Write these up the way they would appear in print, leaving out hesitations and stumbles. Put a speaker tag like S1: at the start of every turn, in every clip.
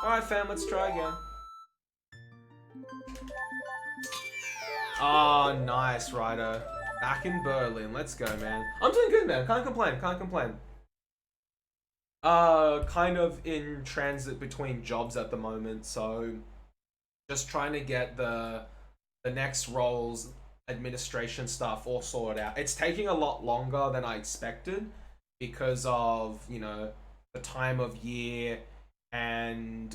S1: Alright fam, let's try again. Oh, nice, Ryder. Back in Berlin. Let's go, man. I'm doing good, man. Can't complain. Can't complain. Kind of in transit between jobs at the moment, so just trying to get the next roles, administration stuff all sorted out. It's taking a lot longer than I expected because of, you know, the time of year and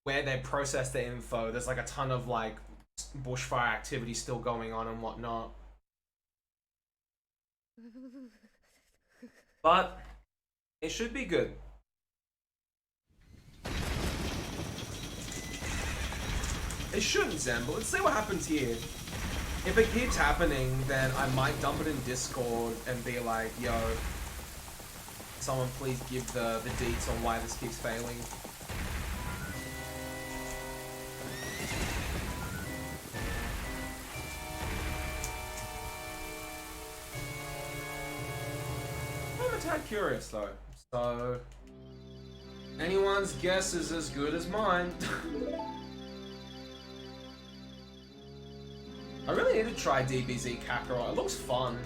S1: where they process the info. There's like a ton of like bushfire activity still going on and whatnot. But it should be good. It shouldn't, Zen, but let's see what happens here. If it keeps happening, then I might dump it in Discord and be like, yo, someone please give the deets on why this keeps failing. I'm a tad curious though, so anyone's guess is as good as mine. I really need to try DBZ Kakarot. It looks fun.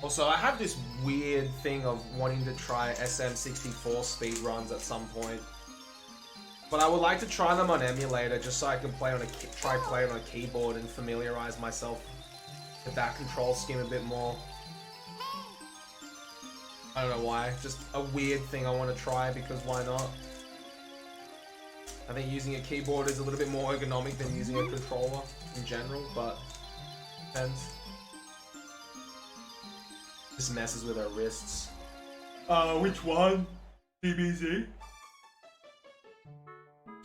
S1: Also, I have this weird thing of wanting to try SM64 speedruns at some point. But I would like to try them on emulator just so I can play on try playing on a keyboard and familiarize myself with that control scheme a bit more. I don't know why, just a weird thing I want to try because why not? I think using a keyboard is a little bit more ergonomic than using a controller in general, but depends. Just messes with our wrists. Which one? DBZ?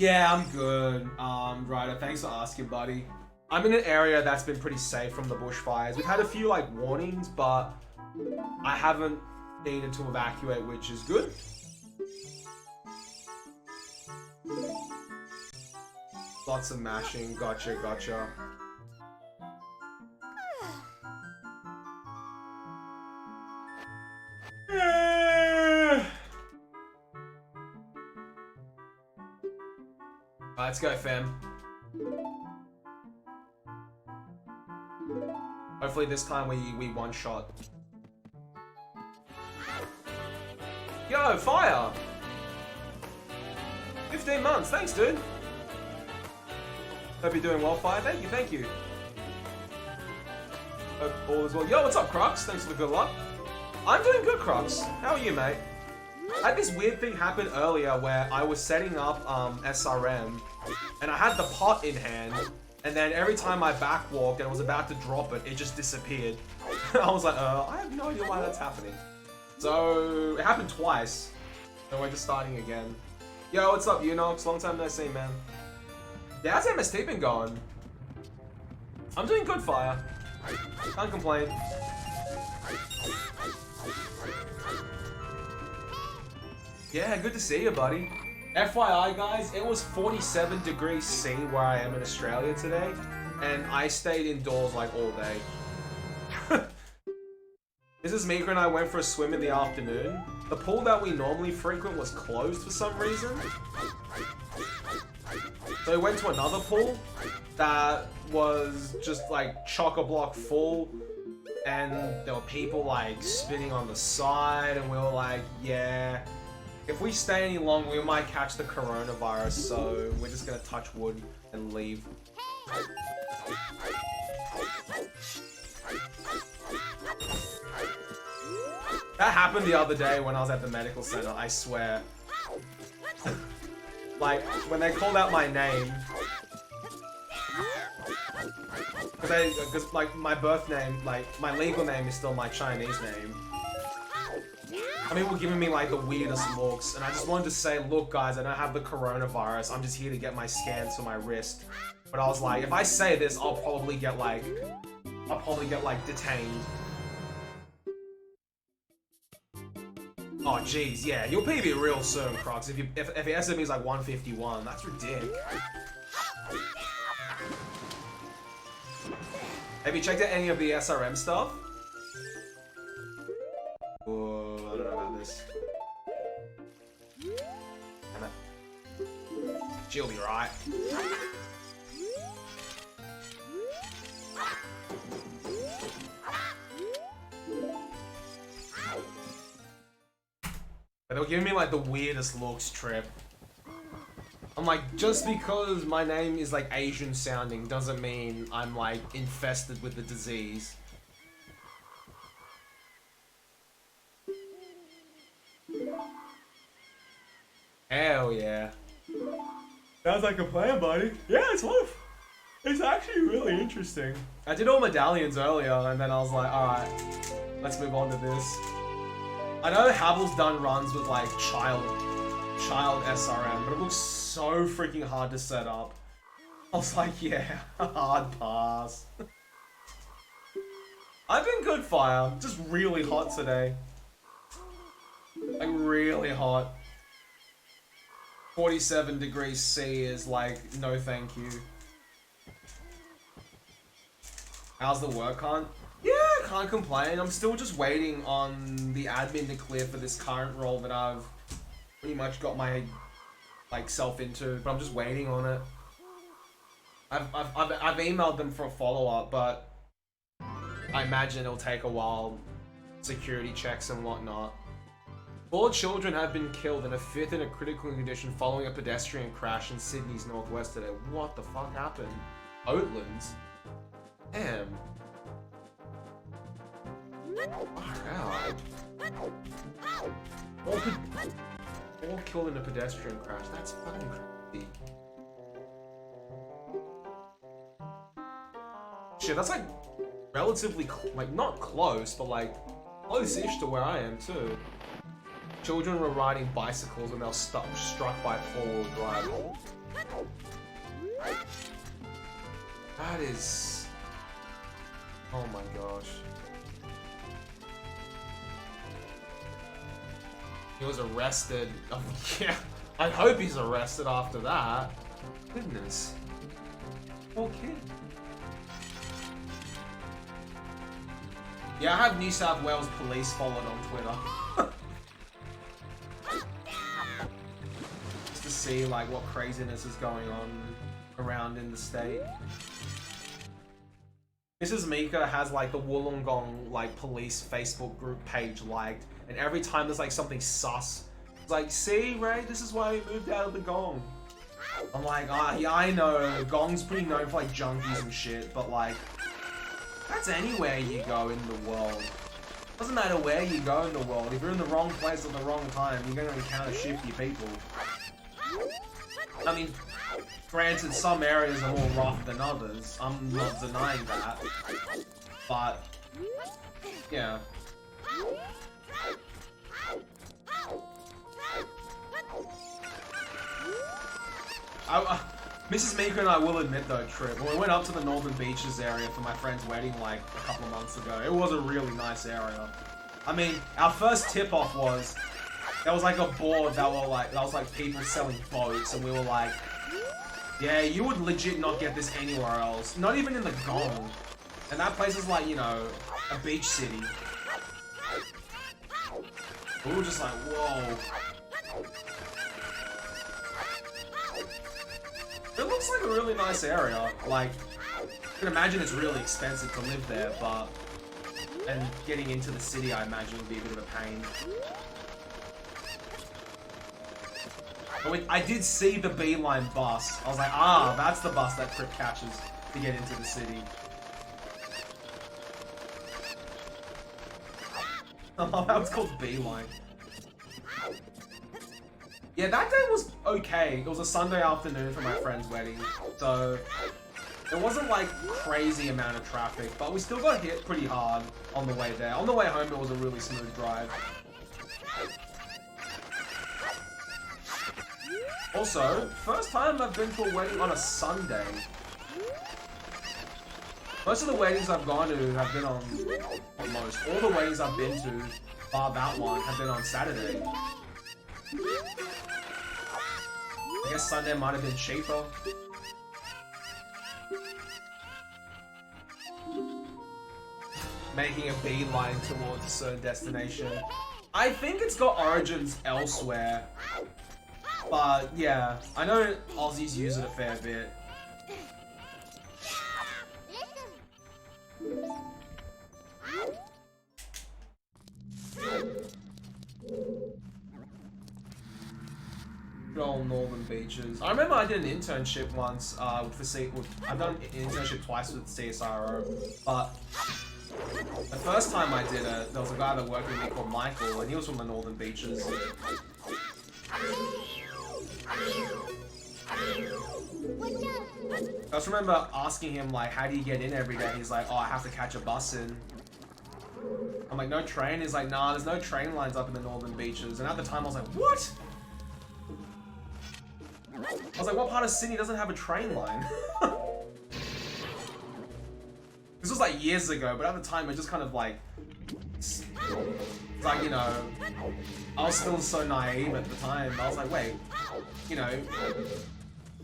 S1: Yeah, I'm good. Ryder, thanks for asking, buddy. I'm in an area that's been pretty safe from the bushfires. We've had a few, like, warnings, but I haven't needed to evacuate, which is good. Lots of mashing. Gotcha, gotcha. Let's go, fam. Hopefully this time we one-shot. Yo, fire! 15 months, thanks, dude. Hope you're doing well, Fire. Thank you, thank you. Hope all is well. Yo, what's up, Crux? Thanks for the good luck. I'm doing good, Crux. How are you, mate? I had this weird thing happen earlier where I was setting up SRM and I had the pot in hand and then every time I backwalked and I was about to drop it, it just disappeared. I was like, I have no idea why that's happening. So it happened twice. So we're just starting again. Yo, what's up, Unox? Long time no see, man. Yeah, how's MST been going? I'm doing good, Fire. Can't complain. Yeah, good to see you, buddy. FYI, guys, it was 47 degrees C where I am in Australia today, and I stayed indoors like all day. Mrs. Meeker and I went for a swim in the afternoon. The pool that we normally frequent was closed for some reason. So we went to another pool that was just like chock-a-block full, and there were people like spinning on the side, and we were like, yeah. If we stay any longer, we might catch the coronavirus, so we're just gonna touch wood and leave. That happened the other day when I was at the medical center, I swear. Like, when they called out my name, because like my birth name, like my legal name is still my Chinese name. I mean, we're giving me like the weirdest looks, and I just wanted to say, look guys, I don't have the coronavirus, I'm just here to get my scans for my wrist. But I was like, if I say this, I'll probably get like detained. Oh jeez, yeah, you'll PB real soon, Crocs. If your SME is like 151, that's ridiculous. Have you checked out any of the SRM stuff? Oh, I don't know about this. Damn it. She'll be right. They were giving me like the weirdest looks, Trip. I'm like, just because my name is like Asian sounding doesn't mean I'm like infested with the disease. Hell yeah. Sounds like a plan, buddy. Yeah, it's actually really interesting. I did all medallions earlier and then I was like, alright, let's move on to this. I know Havel's done runs with like child SRM, but it looks so freaking hard to set up. I was like, yeah, hard pass. I've been good, Fire. Just really hot today. Like really hot. 47 degrees C is like, no thank you. How's the work hunt? Yeah, can't complain. I'm still just waiting on the admin to clear for this current role that I've pretty much got my like self into, but I'm just waiting on it. I've emailed them for a follow-up, but I imagine it'll take a while. Security checks and whatnot. 4 children have been killed and a 5th in a critical condition following a pedestrian crash in Sydney's northwest today. What the fuck happened? Oatlands? Damn. Far out. All killed in a pedestrian crash. That's fucking crazy. Shit, that's like relatively, like not close, but like close-ish to where I am too. Children were riding bicycles and they were struck by four-wheel drive. That is... Oh my gosh. He was arrested. Oh, yeah, I hope he's arrested after that. Goodness. Poor kid. Yeah, I have New South Wales police followed on Twitter. Just to see like what craziness is going on around in the state. Mrs. Mika has like the Wollongong like police Facebook group page liked, and every time there's like something sus, it's like, see Ray, this is why we moved out of the Gong. I'm like, yeah, I know, Gong's pretty known for like junkies and shit, but like, that's anywhere you go in the world. Doesn't matter where you go in the world, if you're in the wrong place at the wrong time, you're gonna encounter shifty people. I mean, granted, some areas are more rough than others. I'm not denying that. But, yeah. Mrs. Mika and I will admit though, Trip, when we went up to the Northern Beaches area for my friend's wedding like a couple of months ago, it was a really nice area. I mean, our first tip-off was, there was like a board that was like people selling boats, and we were like, yeah, you would legit not get this anywhere else. Not even in the Gong. And that place is like, you know, a beach city. We were just like, whoa. It looks like a really nice area. Like, I can imagine it's really expensive to live there, but... And getting into the city, I imagine, would be a bit of a pain. But I did see the Beeline bus. I was like, ah, that's the bus that Trip catches to get into the city. Oh, that was called Beeline. Yeah, that day was okay. It was a Sunday afternoon for my friend's wedding, so it wasn't like crazy amount of traffic, but we still got hit pretty hard on the way there. On the way home, it was a really smooth drive. Also, first time I've been to a wedding on a Sunday. Most of the weddings I've gone to have been on, almost all the weddings I've been to, bar that one, have been on Saturday. I guess Sunday might have been cheaper. Making a beeline towards a certain destination. I think it's got origins elsewhere. But yeah, I know Aussies use it a fair bit. Good old northern beaches. I remember I did an internship once I've done an internship twice with CSIRO, but the first time I did it, there was a guy that worked with me called Michael, and he was from the northern beaches. I just remember asking him, like, how do you get in every day? He's like, oh, I have to catch a bus in. I'm like, no train? He's like, nah, there's no train lines up in the northern beaches. And at the time, I was like, what? I was like, what part of Sydney doesn't have a train line? This was like years ago, but at the time, it just kind of like, you know, I was still so naive at the time. I was like, wait, you know,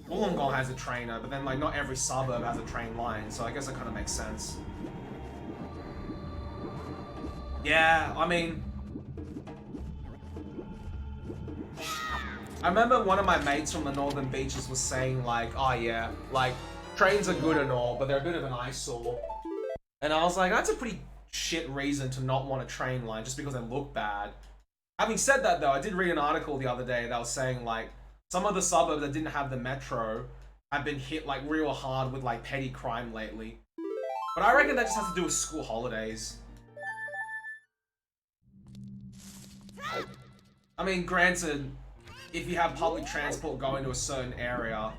S1: Wollongong has a trainer, but then like not every suburb has a train line, so I guess it kind of makes sense. Yeah, I mean, I remember one of my mates from the northern beaches was saying like, oh yeah, like trains are good and all, but they're a bit of an eyesore. And I was like, that's a pretty shit reason to not want a train line just because they look bad. Having said that though, I did read an article the other day that was saying like some of the suburbs that didn't have the metro have been hit like real hard with like petty crime lately. But I reckon that just has to do with school holidays. I mean, granted, if you have public transport going to a certain area,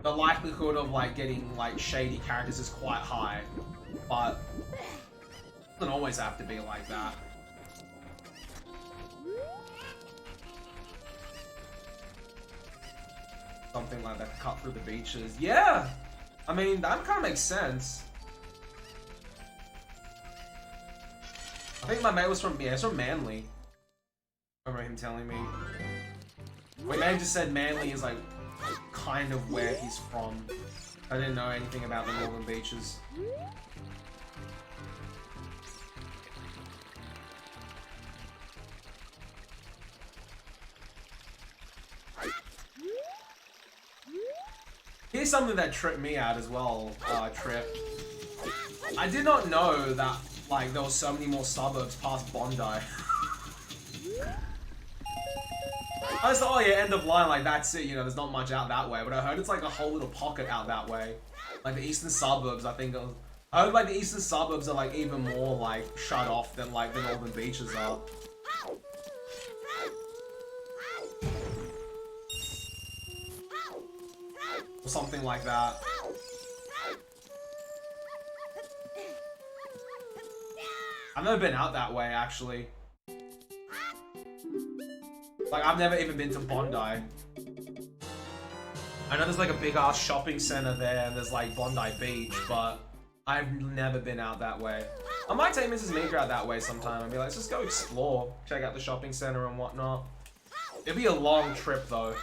S1: the likelihood of like getting like shady characters is quite high, but it doesn't always have to be like that. Something like that, cut through the beaches. Yeah! I mean, that kind of makes sense. I think my mate was from, yeah, it's from Manly. I remember him telling me. We may have just said Manly is like, kind of where he's from. I didn't know anything about the northern beaches. Here's something that tripped me out as well, Trip. I did not know that, like, there were so many more suburbs past Bondi. I just thought, oh yeah, end of line, like, that's it, you know, there's not much out that way. But I heard it's like a whole little pocket out that way. Like, the eastern suburbs, I think, I heard, like, the eastern suburbs are, like, even more, like, shut off than, like, the northern beaches are. Or something like that. I've never been out that way, actually. Like, I've never even been to Bondi. I know there's like a big ass shopping center there and there's like Bondi Beach, but I've never been out that way. I might take Mrs. Meeker out that way sometime and be like, let's just go explore, check out the shopping center and whatnot. It'd be a long trip though.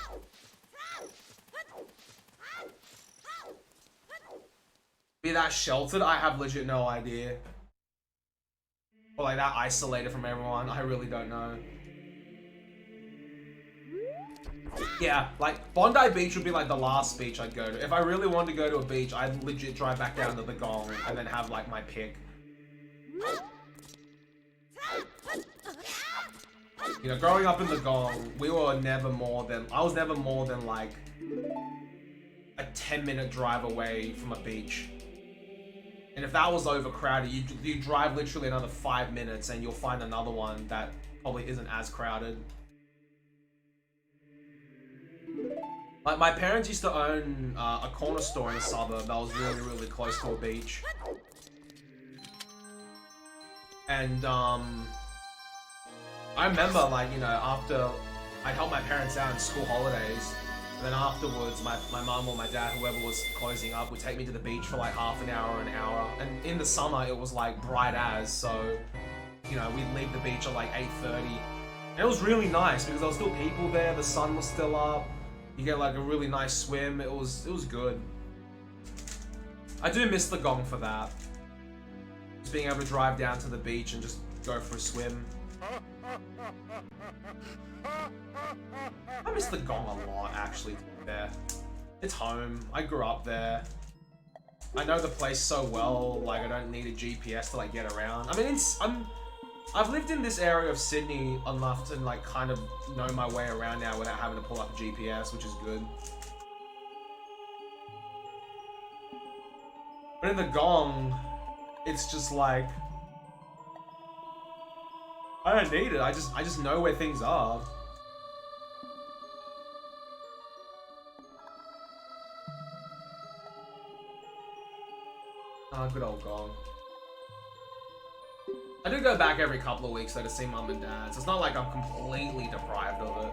S1: Be that sheltered? I have legit no idea. Or like that isolated from everyone, I really don't know. Yeah, like, Bondi Beach would be like the last beach I'd go to. If I really wanted to go to a beach, I'd legit drive back down to the Gong and then have like my pick. You know, growing up in the Gong, we were never more than, I was never more than like a 10-minute drive away from a beach. And if that was overcrowded, you drive literally another 5 minutes and you'll find another one that probably isn't as crowded. Like, my parents used to own a corner store in a suburb that was really, really close to a beach. And, I remember, like, you know, after I helped my parents out in school holidays, And then afterwards, my mum or my dad, whoever was closing up, would take me to the beach for like half an hour or an hour. And in the summer, it was like bright as, so, you know, we'd leave the beach at like 8:30. And it was really nice because there was still people there, the sun was still up. You get like a really nice swim. It was good. I do miss the gong for that. Just being able to drive down to the beach and just go for a swim. I miss the gong a lot, actually, to be fair. It's home. I grew up there. I know the place so well, like I don't need a GPS to like get around. I mean, I've lived in this area of Sydney enough to like kind of know my way around now without having to pull up a GPS, which is good. But in the gong, it's just like I don't need it. I just know where things are. Ah, good old gong. I do go back every couple of weeks though to see mum and dad, so it's not like I'm completely deprived of it.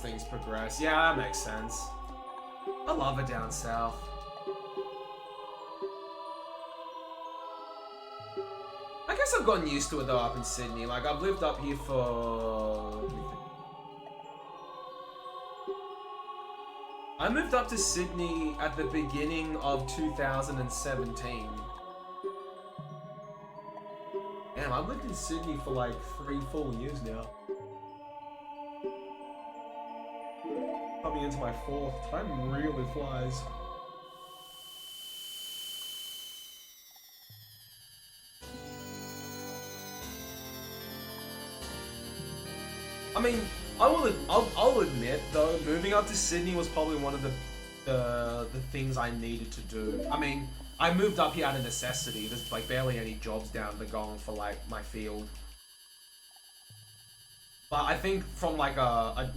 S1: Things progress. Yeah, that makes sense. I love it down south. I guess I've gotten used to it though up in Sydney. Like I've lived up here for... I moved up to Sydney at the beginning of 2017. Damn, I've lived in Sydney for like 3 full years now. Coming into my 4th, time really flies. I mean, I'll admit though, moving up to Sydney was probably one of the things I needed to do. I mean, I moved up here out of necessity. There's like barely any jobs down the gong for like my field. But I think from like a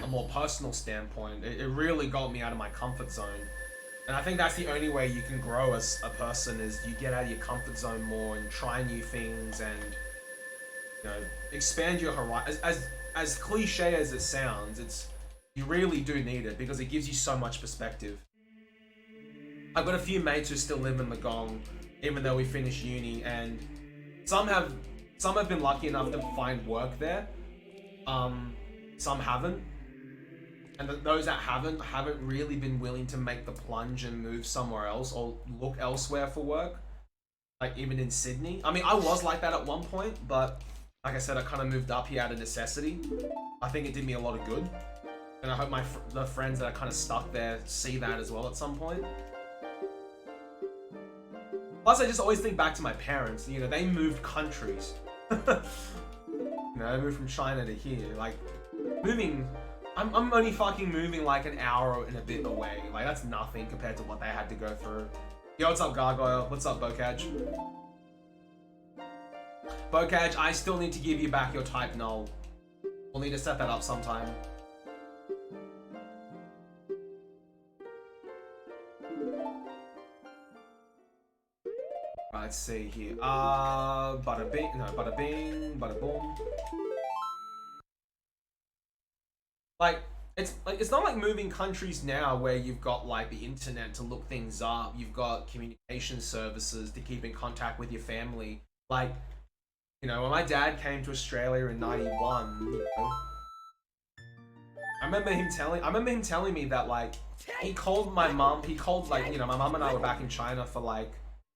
S1: more personal standpoint, it really got me out of my comfort zone. And I think that's the only way you can grow as a person is you get out of your comfort zone more and try new things and, you know, expand your horizon. As cliche as it sounds, you really do need it because it gives you so much perspective. I've got a few mates who still live in the gong, even though we finished uni, and some have been lucky enough to find work there. Some haven't, and those that haven't really been willing to make the plunge and move somewhere else or look elsewhere for work, like even in Sydney. I mean, I was like that at one point, but like I said, I kind of moved up here out of necessity. I think it did me a lot of good, and I hope the friends that are kind of stuck there see that as well at some point. Plus, I just always think back to my parents. You know, they moved countries. You know, I moved from China to here. Like, moving... I'm only fucking moving like an hour and a bit away. Like, that's nothing compared to what they had to go through. Yo, what's up, Gargoyle? What's up, Bocage? Bocage, I still need to give you back your type null. We'll need to set that up sometime. Let's see here. Bada bing, no, bada bing, bada boom. Like, it's not like moving countries now where you've got like the internet to look things up. You've got communication services to keep in contact with your family. Like, you know, when my dad came to Australia in '91, you know, I remember him telling me that like he called my mum. He called like, you know, my mum and I were back in China for like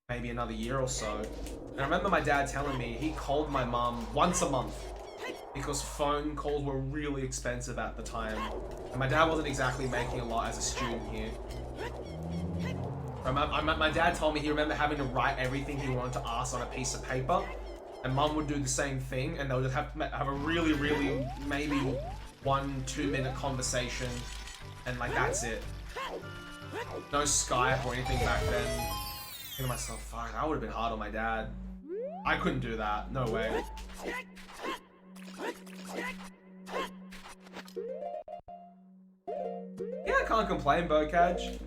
S1: maybe another year or so. And I remember my dad telling me he called my mum once a month because phone calls were really expensive at the time. And my dad wasn't exactly making a lot as a student here. My dad told me he remembered having to write everything he wanted to ask on a piece of paper. And mum would do the same thing, and they would just have a really, really, maybe 1-2 minute conversation, and like that's it. No Skype or anything back then. Thinking to myself, fuck, that would have been hard on my dad. I couldn't do that. No way. Yeah, I can't complain, Bocage.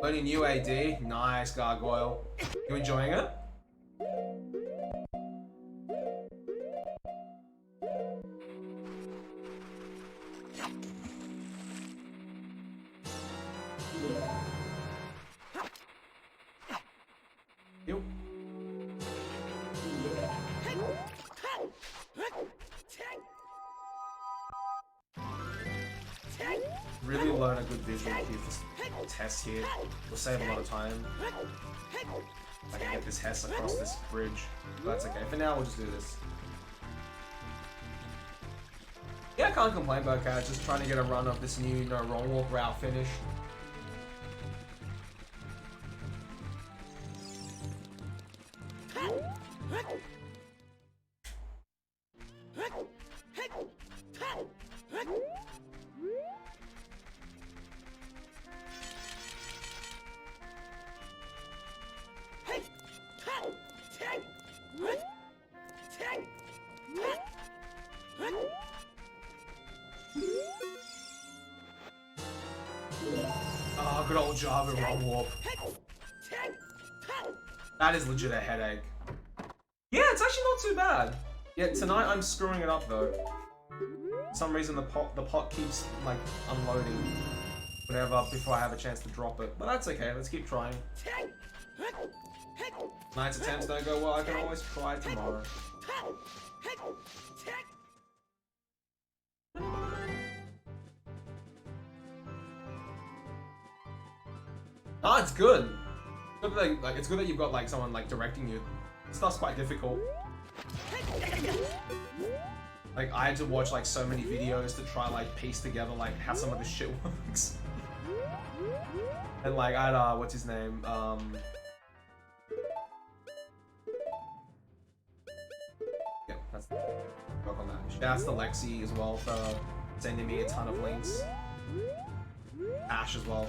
S1: Learning new AD. Nice, Gargoyle. You enjoying it? Yep. Really learn a good visual cue for Tess here. We'll save a lot of time. I can get this Hess across this bridge. But that's okay. For now, we'll just do this. Yeah, I can't complain about Cat. Just trying to get a run of this new wrong walk route finish. Oh, good old Java wrong warp. That is legit a headache. Yeah, it's actually not too bad. Yeah, tonight I'm screwing it up though. For some reason the pot keeps like unloading whatever before I have a chance to drop it. But that's okay, let's keep trying. Night's attempts don't go well, I can always try tomorrow. Ah, it's good. It's good that you've got like someone like directing you. This stuff's quite difficult. Like I had to watch like so many videos to try like piece together like how some of this shit works. And like I had what's his name? Yeah, that's work on that. Shouts to Lexi as well for sending me a ton of links. Ash as well.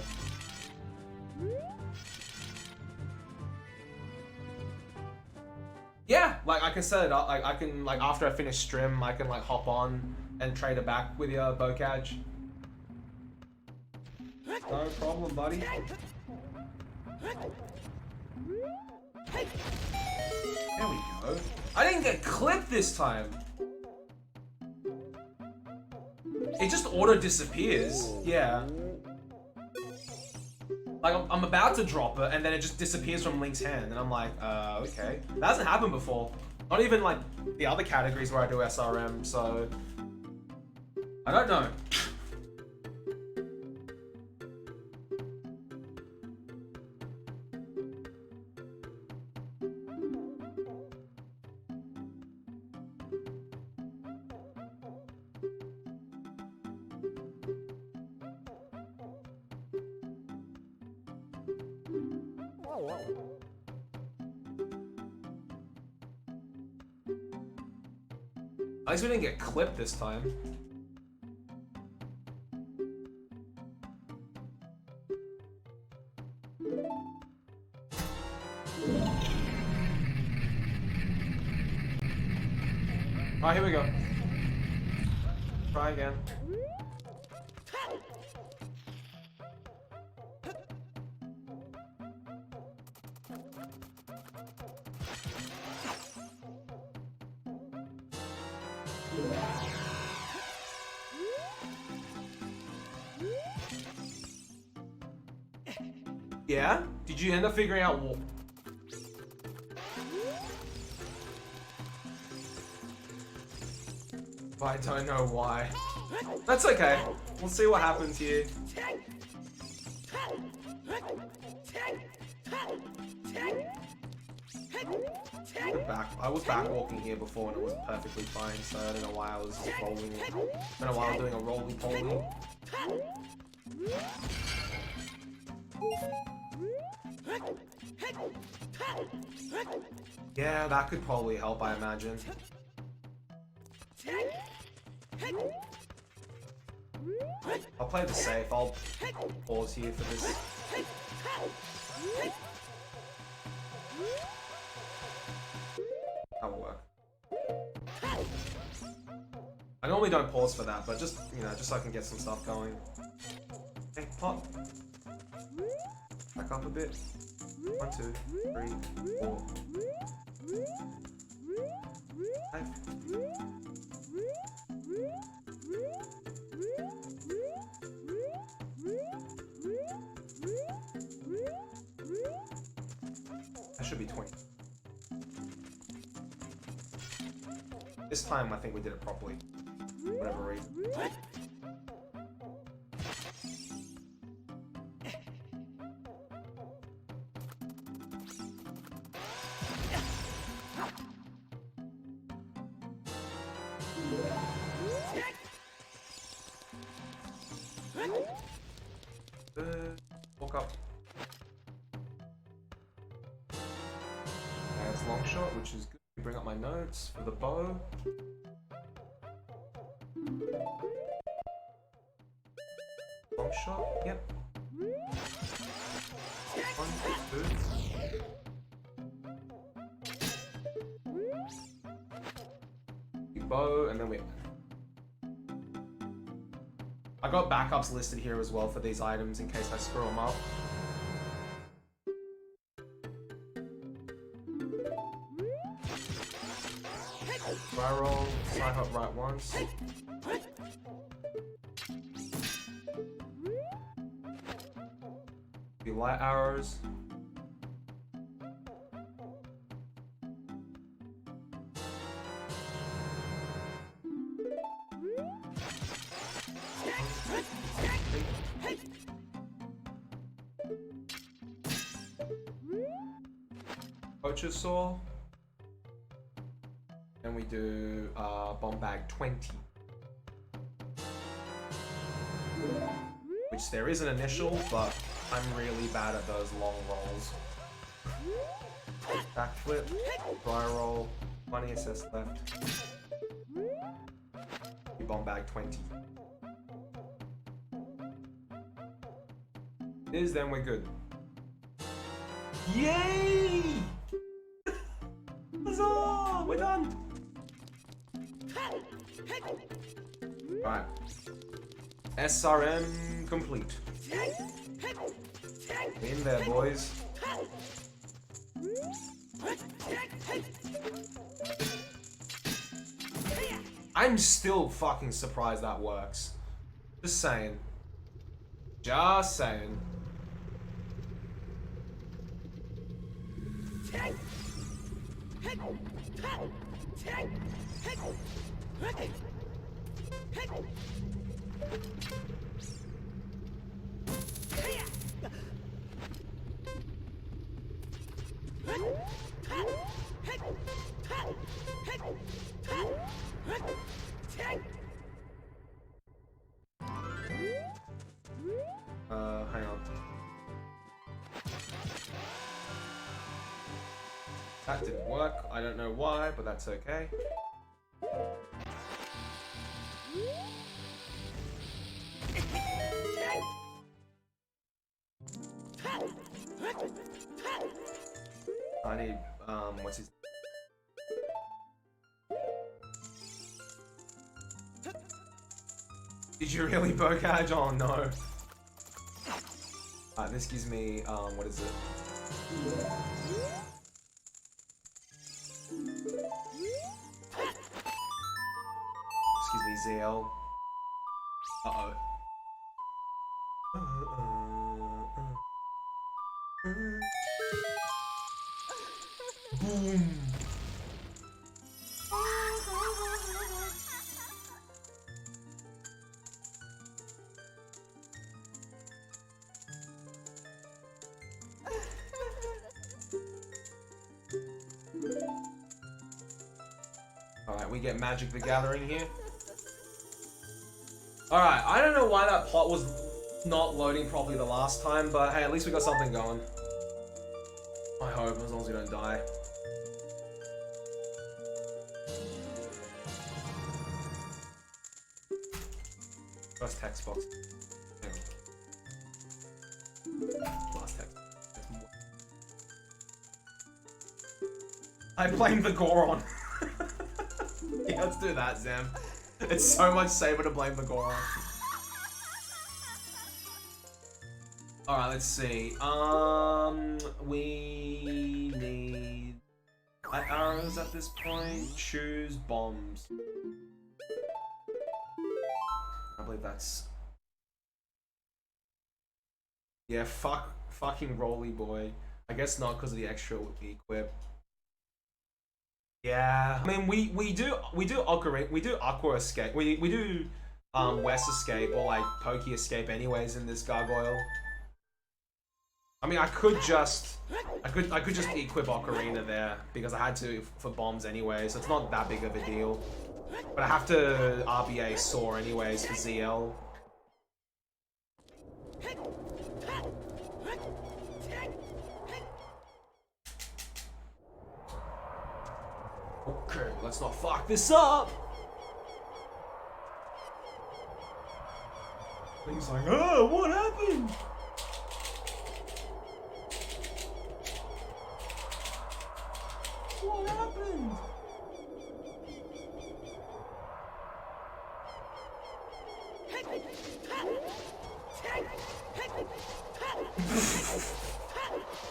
S1: Yeah, like I can set it up. Like I can like after I finish stream, I can like hop on and trade it back with your Bocage. No problem, buddy. There we go. I didn't get clipped this time. It just auto disappears. Yeah. Like, I'm about to drop it, and then it just disappears from Link's hand, and I'm like, okay. That hasn't happened before. Not even, like, the other categories where I do SRM, so... I don't know. At least we didn't get clipped this time. Alright, here we go. Try again. Yeah? Did you end up figuring out what? I don't know why. That's okay. We'll see what happens here. I was back walking here before and it was perfectly fine, so I don't know why I was rolling. I don't know why I was doing a roly-poly. Yeah, that could probably help, I imagine. I'll play the safe. I'll pause here for this. That'll work. I normally don't pause for that, but just, you know, just so I can get some stuff going. Okay, pot. Back up a bit. 1, 2, 3, 4. 5. That should be 20. This time I think we did it properly. Whatever reason. Walk up. That's long shot, which is good. Bring up my notes for the bow. Long shot, yep. 1, 2. Big bow, and then we... I got backups listed here as well for these items in case I screw them up. Right roll, side hop right once. Be light arrows. Poacher saw. And we do bomb bag 20. Which there is an initial, but I'm really bad at those long rolls. Backflip, dry roll, 20 SS left. We bomb bag 20. Is then we're good. Yay! Huzzah! We're done! Alright. SRM complete. In there, boys. I'm still fucking surprised that works. Just saying. Just saying. Hang on. That didn't work. I don't know why, but that's okay. I need, what's his... Did you really Bocage? Oh no. This gives me, what is it? Excuse me, ZL. Uh-oh. Boom. Alright, we get Magic the Gathering here. Alright, I don't know why that pot was not loading properly the last time, but hey, at least we got something going. I hope, as long as we don't die. First text box. Hang on. Last text. I blame the Goron. Yeah, let's do that, Zem. It's so much safer to blame the Goron. Alright, let's see. We need arrows at this point. Choose bombs. I believe that's... Yeah, fucking Rolly Boy. I guess not because of the extra equip. Yeah, I mean we do Ocarina, we do Aqua Escape, we do West Escape or like Pokey Escape anyways in this gargoyle. I mean I could just equip Ocarina there because I had to for bombs anyway, so it's not that big of a deal. But I have to RBA Soar anyways for ZL. Okay, let's not fuck this up! He's like, oh, what happened? What happened?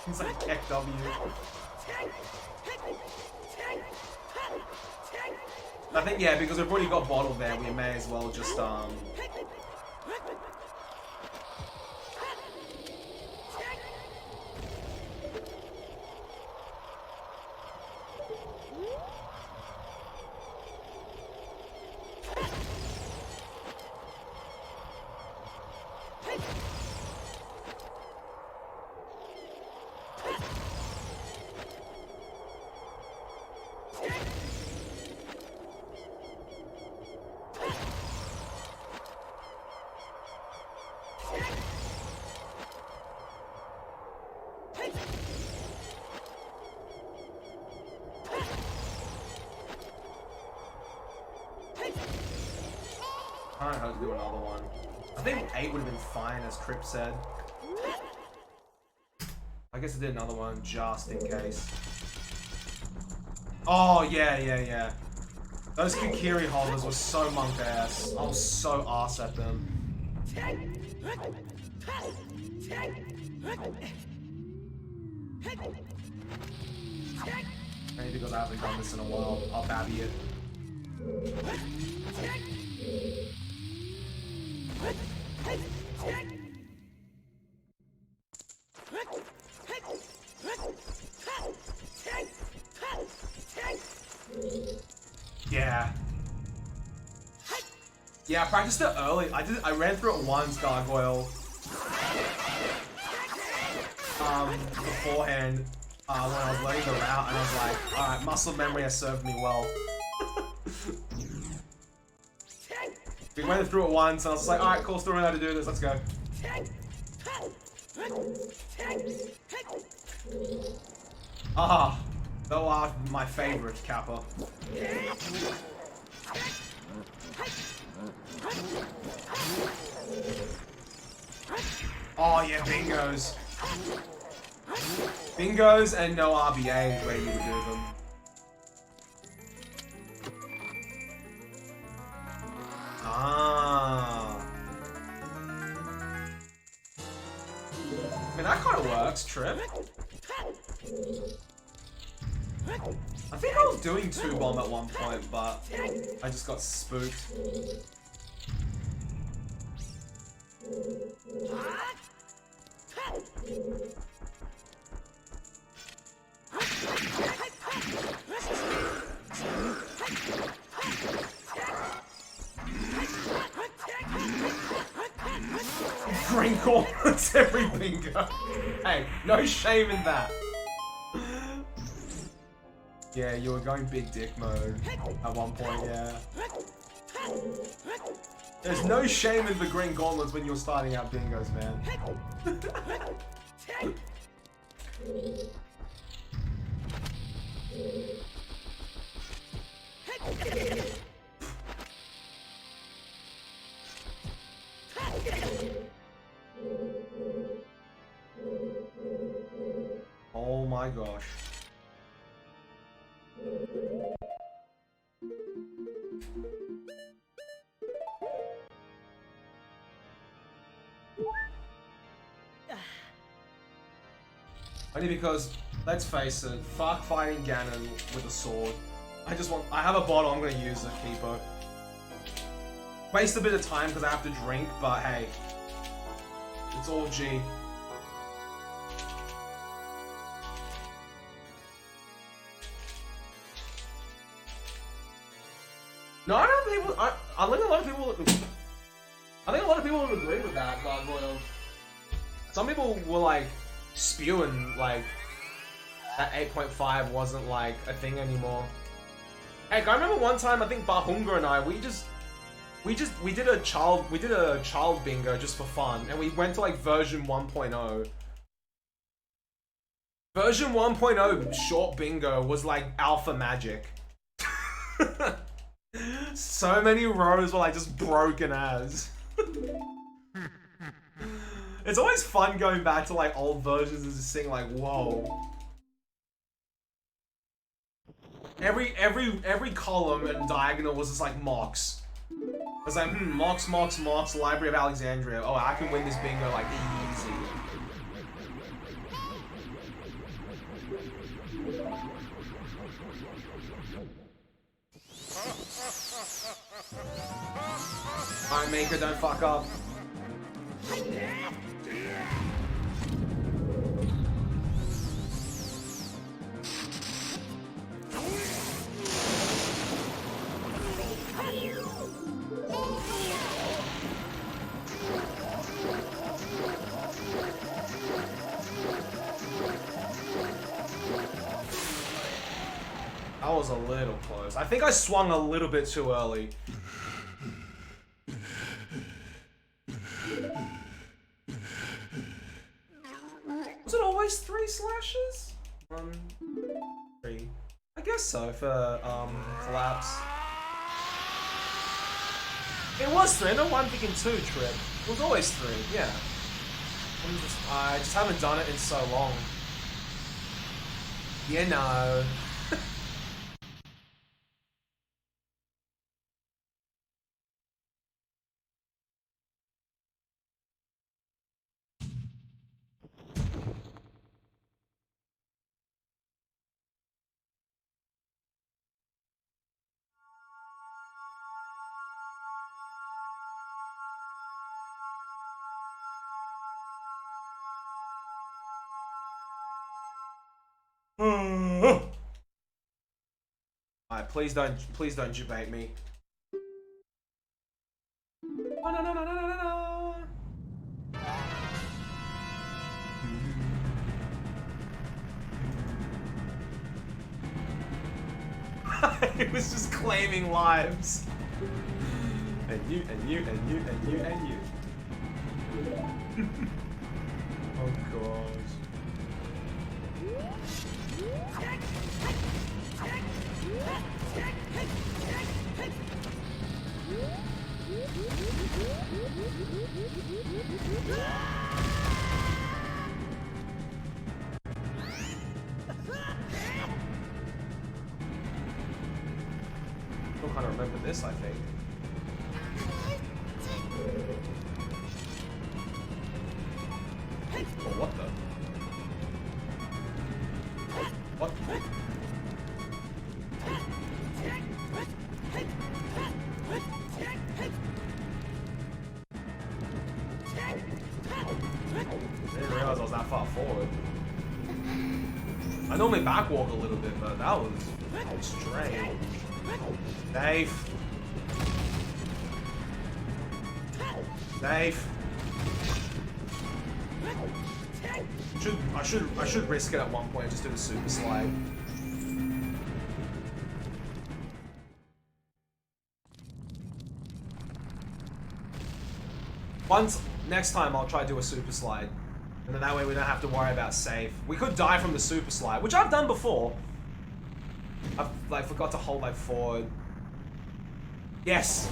S1: He's like Tech W. I think, yeah, because we've already got Bottle there, we may as well just, I don't know how to do another one. I think 8 would have been fine, as Trip said. I guess I did another one just in case. Oh, yeah. Those Kukiri holders were so monk ass. I was so arse at them. Maybe because I haven't done this in a while, I'll babby it. Yeah. Yeah, I practiced it early. I ran through it once, Gargoyle. Beforehand, when I was learning the route, and I was like, alright, muscle memory has served me well. We went through it once, and I was like, alright, cool, still don't know how to do this, let's go. Ah, thou art my favorite, Kappa. Oh yeah, bingos. Bingos and no RBA where you would do them. Ah. I mean, that kind of works, Trip. I think I was doing 2-bomb at one point, but I just got spooked. Green corners every bingo. Hey, no shame in that. Yeah, you were going big dick mode at one point, yeah. There's no shame in the green gauntlets when you're starting out bingos, man. Oh my gosh. Only because, let's face it, fuck fighting Ganon with a sword. I have a bottle, I'm gonna use it, Keepo. Waste a bit of time because I have to drink, but hey. It's all G. No, I don't think people. I think a lot of people. I think a lot of people would agree with that, but some people were like spewing like that 8.5 wasn't like a thing anymore. Heck, I remember one time I think Bahunga and I we did a child bingo just for fun, and we went to like version 1.0. Version 1.0 short bingo was like alpha magic. So many rows were like just broken as. It's always fun going back to like old versions and just seeing like, whoa. Every column and diagonal was just like mocks. It's like, mocks, Library of Alexandria. Oh, I can win this bingo like easy. Alright, Maker, don't fuck up. That was a little close. I think I swung a little bit too early. Was it always 3 slashes? 1, 3. I guess so for collapse. It was 3. No, I'm thinking 2 trip. It was always 3. Yeah. I just haven't done it in so long. Yeah, no. Alright, please don't debate me. Oh, no. It was just claiming lives. And you. Oh gosh. Still kind of remember this, I think. Oh, what the? What? I didn't realize I was that far forward. I normally backwalk a little bit, but that was strange. Safe. I should risk it at one point and just do the super slide. Next time I'll try to do a super slide. And then that way we don't have to worry about save. We could die from the super slide, which I've done before. I've like forgot to hold like forward. Yes.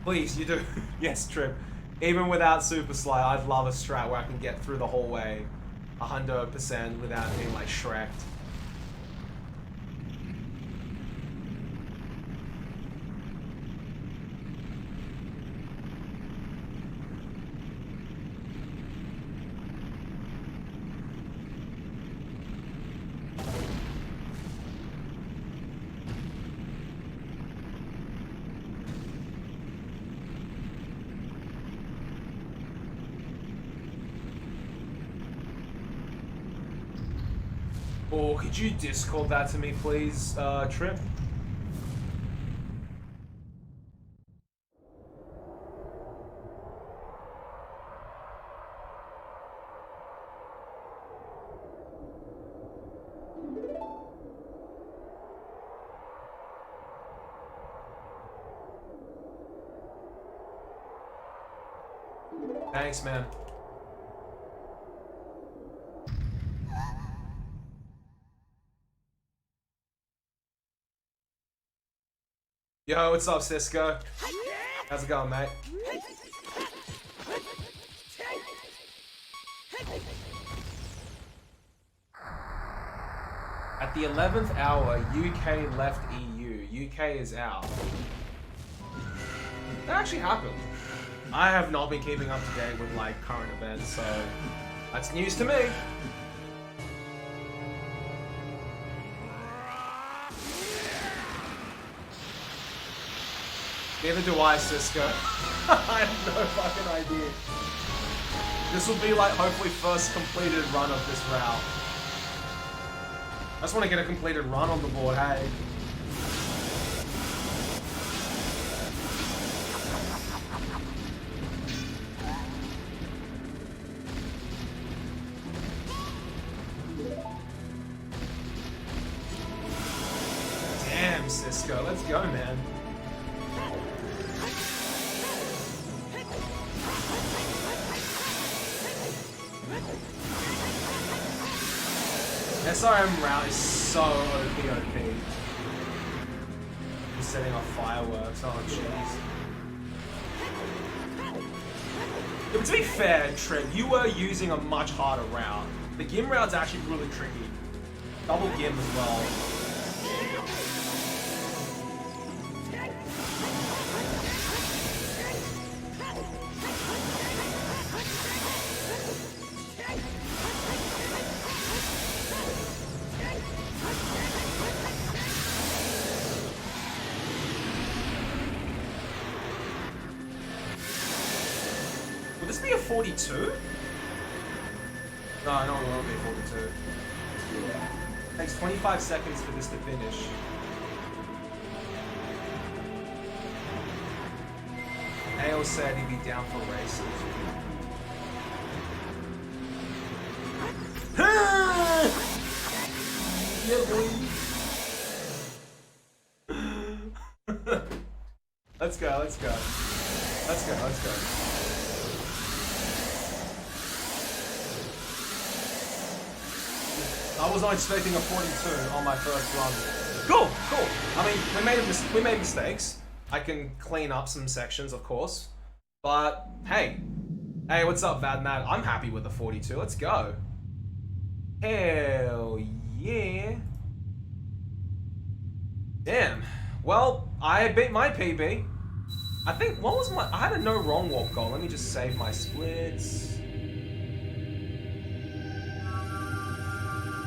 S1: Please, you do. Yes, Trip. Even without super slide, I'd love a strat where I can get through the whole way 100% without being like Shrek'd. Oh, could you Discord that to me, please, Trip? Thanks, man. Yo, what's up, Cisco? How's it going, mate? At the 11th hour, UK left EU. UK is out. That actually happened. I have not been keeping up to date with, like, current events, so that's news to me. Neither do I, Cisco. I have no fucking idea. This will be, like, hopefully first completed run of this route. I just want to get a completed run on the board, hey. Damn, Cisco, let's go, man. SRM route is so OP. He's setting off fireworks, oh jeez. Yeah, but to be fair, Trent, you were using a much harder route. The Gim route's actually really tricky. Double Gim as well. Will this be a 42? No, it won't be a 42. It takes 25 seconds for this to finish. Ale said he'd be down for races. Yeah, boy. Let's go. I was not expecting a 42 on my first run. Cool. I mean, we made mistakes. I can clean up some sections, of course. But hey, what's up, Bad Mad? I'm happy with the 42. Let's go. Hell yeah. Damn. Well, I beat my PB. I think, what was my... I had a no wrong walk goal. Let me just save my splits.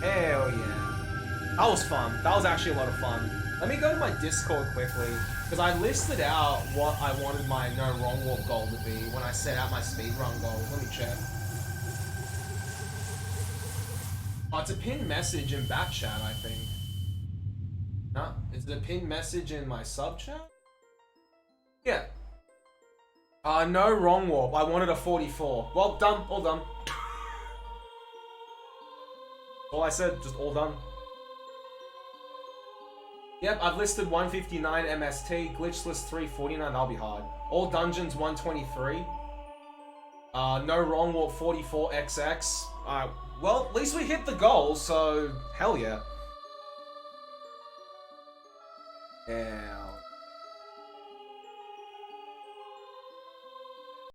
S1: Hell yeah. That was fun. That was actually a lot of fun. Let me go to my Discord quickly, because I listed out what I wanted my no wrong walk goal to be when I set out my speedrun goals. Let me check. Oh, it's a pinned message in back chat, I think. No? Is it a pinned message in my sub chat? Yeah. No wrong warp. I wanted a 44. Well, done. All done. All I said, just all done. Yep, I've listed 159 MST, glitchless 349, that'll be hard. All dungeons 123. No wrong warp 44 XX. Alright, well, at least we hit the goal, so hell yeah. Yeah.